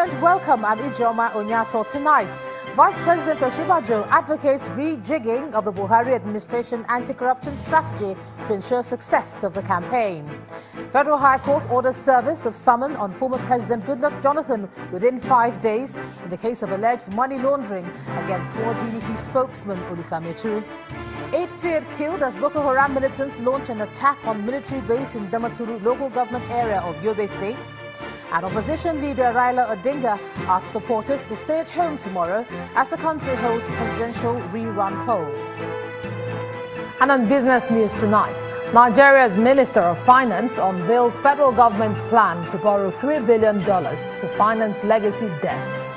President welcomed Ijoma Onyato tonight. Vice President Oshibajo advocates rejigging of the Buhari administration anti-corruption strategy to ensure success of the campaign. Federal High Court orders service of summon on former President Goodluck Jonathan within 5 days in the case of alleged money laundering against former PDP spokesman Olisametu. 8 feared killed as Boko Haram militants launch an attack on military base in Damaturu local government area of Yobe State. And opposition leader Raila Odinga asks supporters to stay at home tomorrow as the country holds presidential rerun poll. And on business news tonight, Nigeria's Minister of Finance unveils federal government's plan to borrow $3 billion to finance legacy debts.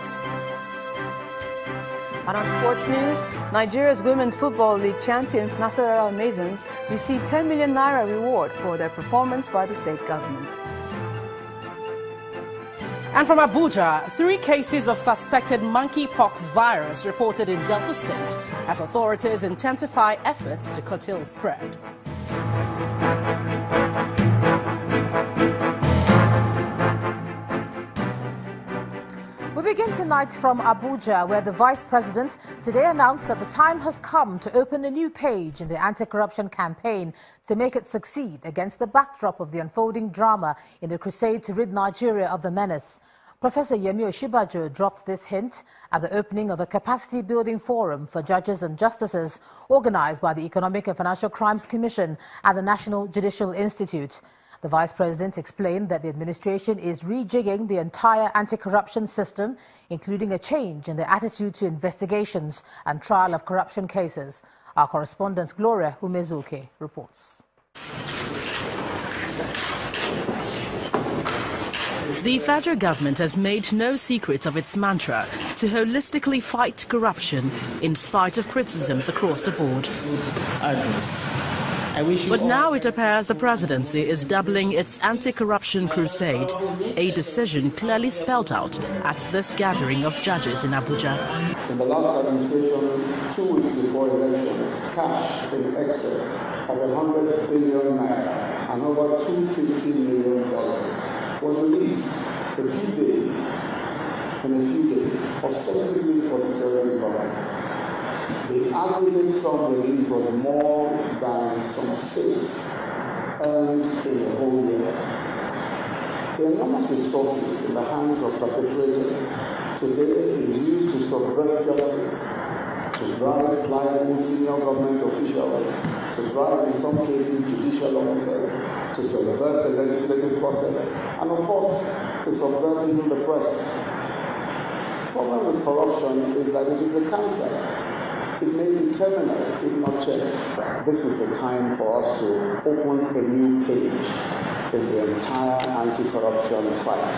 And on sports news, Nigeria's Women's Football League champions Nasarawa Masons received 10 million naira reward for their performance by the state government. And from Abuja, 3 cases of suspected monkeypox virus reported in Delta State as authorities intensify efforts to curtail spread. We begin tonight from Abuja, where the Vice President today announced that the time has come to open a new page in the anti-corruption campaign to make it succeed against the backdrop of the unfolding drama in the crusade to rid Nigeria of the menace. Professor Yemi Oshibajo dropped this hint at the opening of a capacity-building forum for judges and justices organized by the Economic and Financial Crimes Commission and the National Judicial Institute. The Vice President explained that the administration is rejigging the entire anti-corruption system, including a change in the attitude to investigations and trial of corruption cases. Our correspondent Gloria Umezuke reports. The federal government has made no secret of its mantra to holistically fight corruption in spite of criticisms across the board. But now it appears the presidency is doubling its anti-corruption crusade, a decision clearly spelled out at this gathering of judges in Abuja. In the last administration, 2 weeks before elections, cash in excess of 100 billion naira and over $250 million was released in a few days, ostensibly for security purposes. The aggregate sum released was more than some states earned in the whole year. The enormous resources in the hands of perpetrators today is used to subvert justice, to bribe pliable senior government officials, to bribe in some cases judicial officers, to subvert the legislative process, and of course, to subvert even the press. The problem with corruption is that it is a cancer. It may be terminal if not checked. This is the time for us to open a new page in the entire anti-corruption fight.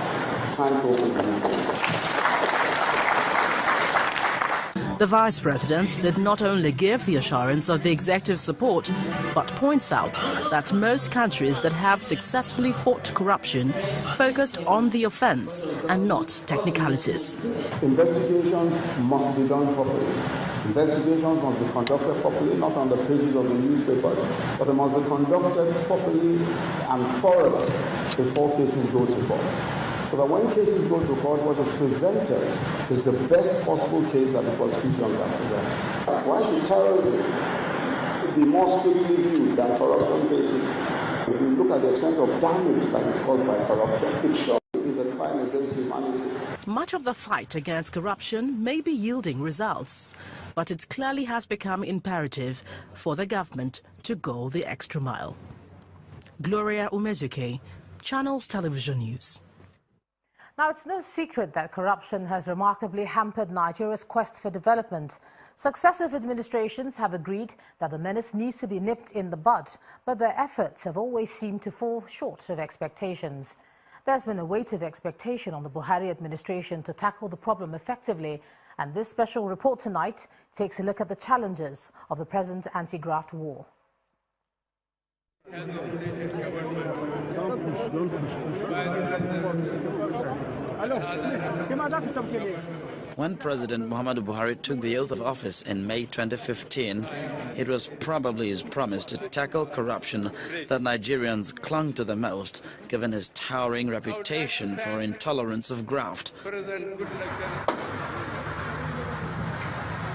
Time to open a new page. The Vice President did not only give the assurance of the executive support, but points out that most countries that have successfully fought corruption focused on the offense and not technicalities. Investigations must be done properly. Investigations must be conducted properly, not on the pages of the newspapers, but they must be conducted properly and thoroughly before cases go to court. So that when cases go to court, what is presented is the best possible case that the prosecution can present. Why should terrorism be more strictly viewed than corruption cases? If you look at the extent of damage that is caused by corruption, it surely is a crime against humanity. Much of the fight against corruption may be yielding results, but it clearly has become imperative for the government to go the extra mile. Gloria Umezuke, Channels Television News. Now, it's no secret that corruption has remarkably hampered Nigeria's quest for development. Successive administrations have agreed that the menace needs to be nipped in the bud, but their efforts have always seemed to fall short of expectations. There's been a weight of expectation on the Buhari administration to tackle the problem effectively, and this special report tonight takes a look at the challenges of the present anti-graft war. When President Muhammadu Buhari took the oath of office in May 2015, it was probably his promise to tackle corruption that Nigerians clung to the most, given his towering reputation for intolerance of graft.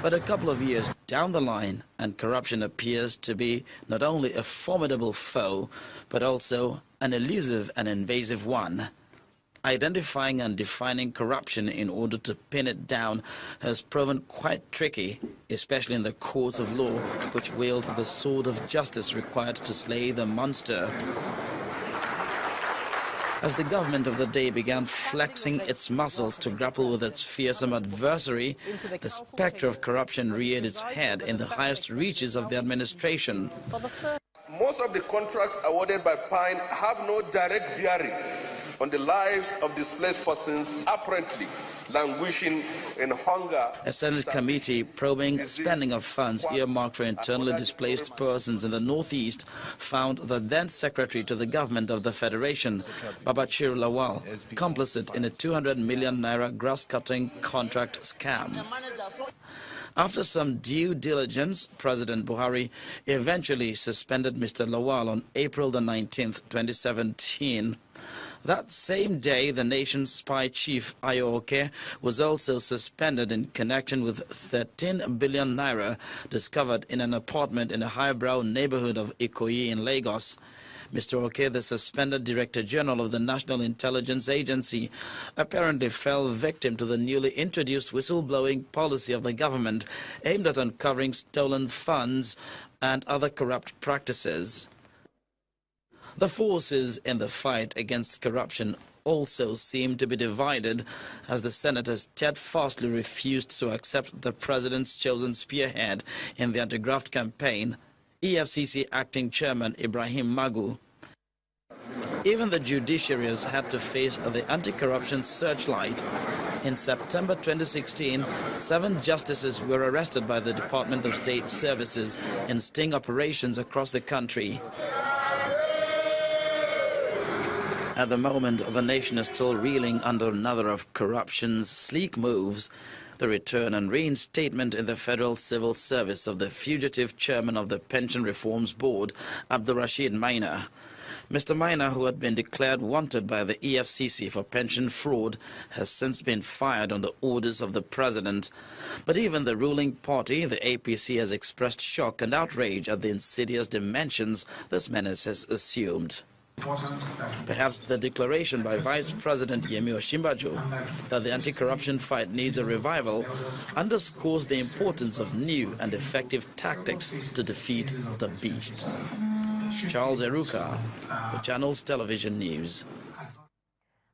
But a couple of years down the line, and corruption appears to be not only a formidable foe, but also an elusive and invasive one. Identifying and defining corruption in order to pin it down has proven quite tricky, especially in the courts of law, which wield the sword of justice required to slay the monster. As the government of the day began flexing its muscles to grapple with its fearsome adversary, the spectre of corruption reared its head in the highest reaches of the administration. Most of the contracts awarded by Pine have no direct bearing on the lives of displaced persons apparently languishing in hunger. A Senate committee probing spending of funds earmarked for internally displaced persons in the Northeast found the then Secretary to the Government of the Federation, Babachir Lawal, complicit in a 200 million naira grass-cutting contract scam. After some due diligence, President Buhari eventually suspended Mr. Lawal on April the 19th, 2017. That same day, the nation's spy chief, Ayo was also suspended in connection with 13 billion naira discovered in an apartment in a highbrow neighborhood of Ikoyi in Lagos. Mr. Oke, the suspended Director General of the National Intelligence Agency, apparently fell victim to the newly introduced whistleblowing policy of the government aimed at uncovering stolen funds and other corrupt practices. The forces in the fight against corruption also seem to be divided, as the senators steadfastly refused to accept the president's chosen spearhead in the anti-graft campaign, EFCC acting chairman Ibrahim Magu. Even the judiciary has had to face the anti-corruption searchlight. In September 2016, 7 justices were arrested by the Department of State Services in sting operations across the country. At the moment, the nation is still reeling under another of corruption's sleek moves, the return and reinstatement in the Federal Civil Service of the fugitive chairman of the Pension Reforms Board, Abdulrashid Maina. Mr. Maina, who had been declared wanted by the EFCC for pension fraud, has since been fired on the orders of the president. But even the ruling party, the APC, has expressed shock and outrage at the insidious dimensions this menace has assumed. Perhaps the declaration by Vice President Yemi Osinbajo that the anti-corruption fight needs a revival underscores the importance of new and effective tactics to defeat the beast. Charles Eruka, for Channels Television News.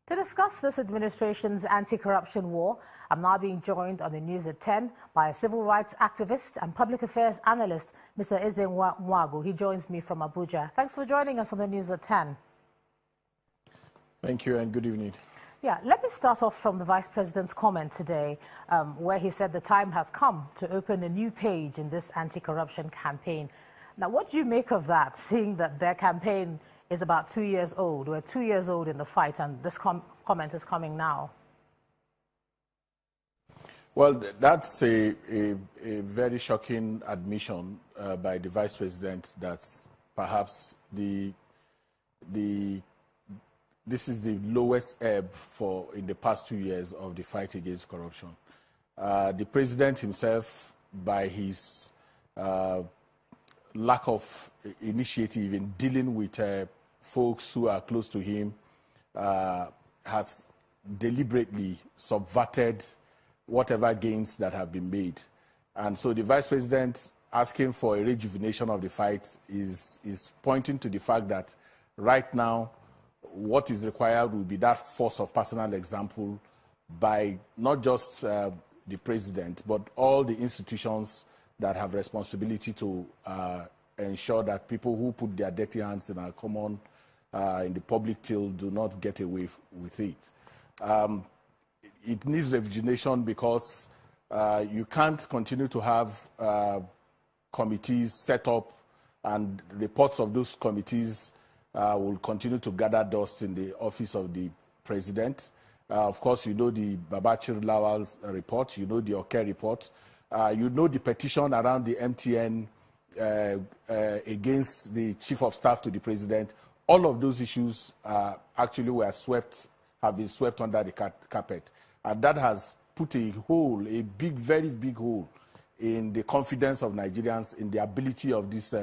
To discuss this administration's anti-corruption war, I'm now being joined on the News at 10 by a civil rights activist and public affairs analyst, Mr. Ezenwa Mwagu. He joins me from Abuja. Thanks for joining us on the News at 10. Thank you and good evening. Yeah, let me start off from the Vice President's comment today, where he said the time has come to open a new page in this anti-corruption campaign. Now, what do you make of that, seeing that their campaign is about 2 years old? We're 2 years old in the fight, and this comment is coming now. Well, that's a very shocking admission by the Vice President that perhaps this is the lowest ebb in the past 2 years of the fight against corruption. The President himself, by his lack of initiative in dealing with folks who are close to him, has deliberately subverted whatever gains that have been made. And so the Vice President asking for a rejuvenation of the fight is pointing to the fact that right now what is required will be that force of personal example by not just the President, but all the institutions that have responsibility to ensure that people who put their dirty hands in our common, in the public till do not get away with it. It needs rejuvenation because you can't continue to have committees set up and reports of those committees will continue to gather dust in the office of the President. Of course, you know the Babachir Lawal's report, you know the Oke report, you know the petition around the MTN against the chief of staff to the president. All of those issues actually have been swept under the carpet. And that has put a hole, a big, very big hole in the confidence of Nigerians in the ability of this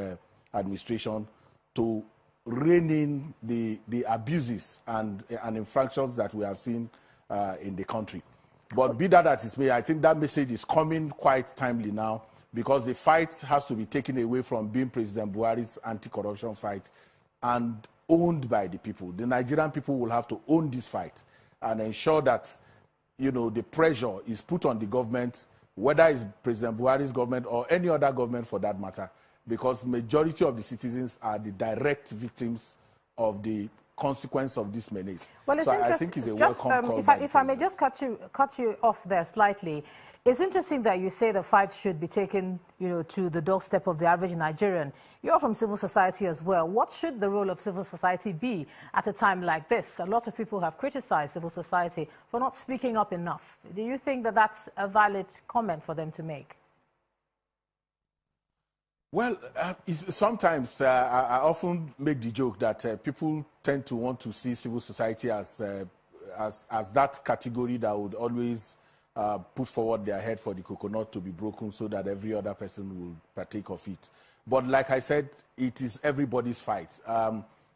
administration to rein in the abuses and infractions that we have seen in the country. But be that as it may, I think that message is coming quite timely now, because the fight has to be taken away from being President Buhari's anti-corruption fight and owned by the people. The Nigerian people will have to own this fight and ensure that, you know, the pressure is put on the government, whether it's President Buhari's government or any other government for that matter, because majority of the citizens are the direct victims of the consequence of this menace. Well, so I think it's a welcome call. If I may just cut you off there slightly, it's interesting that you say the fight should be taken, you know, to the doorstep of the average Nigerian. You're from civil society as well. What should the role of civil society be at a time like this? A lot of people have criticized civil society for not speaking up enough. Do you think that that's a valid comment for them to make? Well, sometimes I often make the joke that people tend to want to see civil society as that category that would always put forward their head for the coconut to be broken so that every other person will partake of it. But like I said, it is everybody's fight.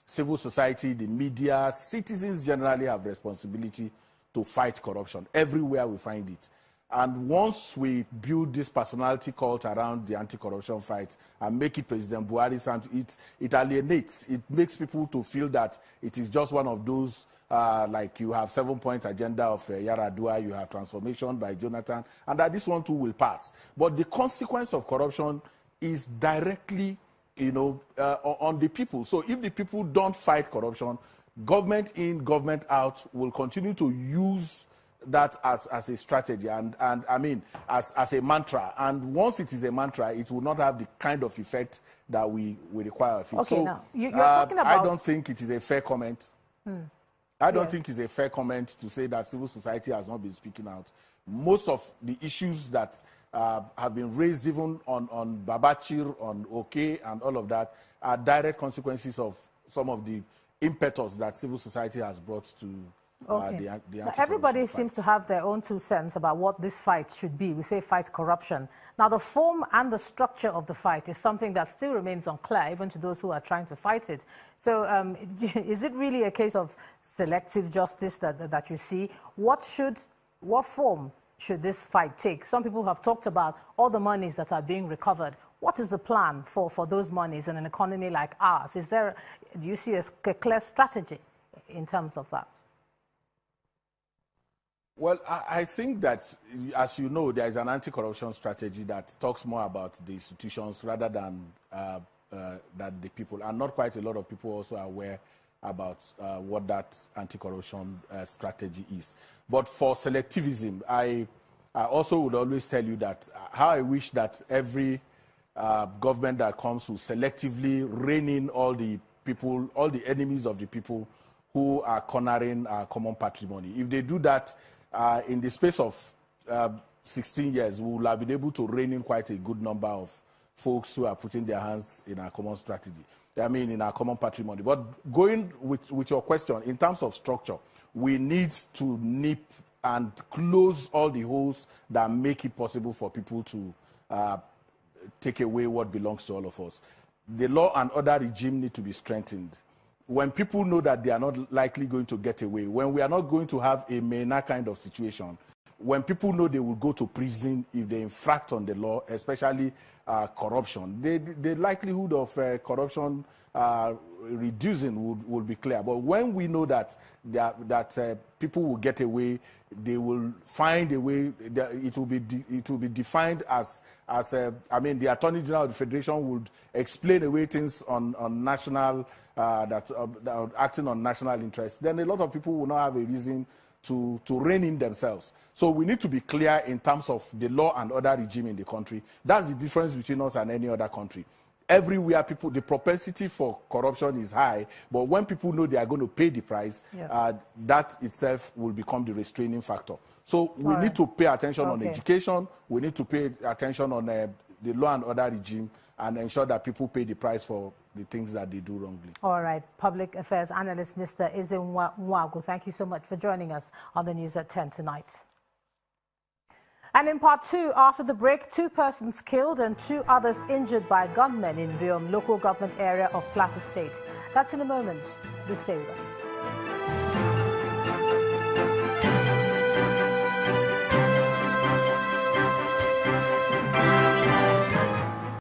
Civil society, the media, citizens generally have responsibility to fight corruption everywhere we find it. And once we build this personality cult around the anti-corruption fight and make it President Buhari's, it alienates. It makes people to feel that it is just one of those, like you have 7-point agenda of Yaradua, you have transformation by Jonathan, and that this one too will pass. But the consequence of corruption is directly, you know, on the people. So if the people don't fight corruption, government in, government out will continue to use that as a strategy and I mean as a mantra, and once it is a mantra, it will not have the kind of effect that we require of it. Okay, so, now you're talking about... I don't think it is a fair comment. I don't think it's a fair comment to say that civil society has not been speaking out. Most of the issues that have been raised even on Babachir, on Oke and all of that are direct consequences of some of the impetus that civil society has brought to the everybody seems to have their own 2 cents about what this fight should be. We say fight corruption. Now, the form and the structure of the fight is something that still remains unclear, even to those who are trying to fight it. So is it really a case of selective justice that you see? What form should this fight take? Some people have talked about all the monies that are being recovered. What is the plan for those monies in an economy like ours? Do you see a clear strategy in terms of that? Well, I think that, as you know, there is an anti-corruption strategy that talks more about the institutions rather than the people. And not quite a lot of people also are aware about what that anti-corruption strategy is. But for selectivism, I also would always tell you that how I wish that every government that comes will selectively rein in all the people, all the enemies of the people who are cornering our common patrimony. If they do that, in the space of 16 years, we will have been able to rein in quite a good number of folks who are putting their hands in our common strategy. I mean, in our common patrimony. But going with your question, in terms of structure, we need to nip and close all the holes that make it possible for people to take away what belongs to all of us. The law and order regime need to be strengthened. When people know that they are not likely going to get away, when we are not going to have a MENA kind of situation, when people know they will go to prison if they infract on the law, especially corruption, the likelihood of corruption reducing will be clear. But when we know that people will get away, they will find a way. It will be defined as I mean, the Attorney General of the Federation would explain away things on national that are acting on national interest. Then a lot of people will not have a reason to rein in themselves. So we need to be clear in terms of the law and order regime in the country. That's the difference between us and any other country. everywhere people, the propensity for corruption is high, but when people know they are going to pay the price, that itself will become the restraining factor. So we need to pay attention on education, we need to pay attention on the law and order regime, and ensure that people pay the price for the things that they do wrongly. All right, public affairs analyst Mr. Izinwa Nwagu, thank you so much for joining us on the news at 10 tonight. And in part 2, after the break, 2 persons killed and 2 others injured by gunmen in Riom local government area of Plateau State. That's in a moment. Do stay with us.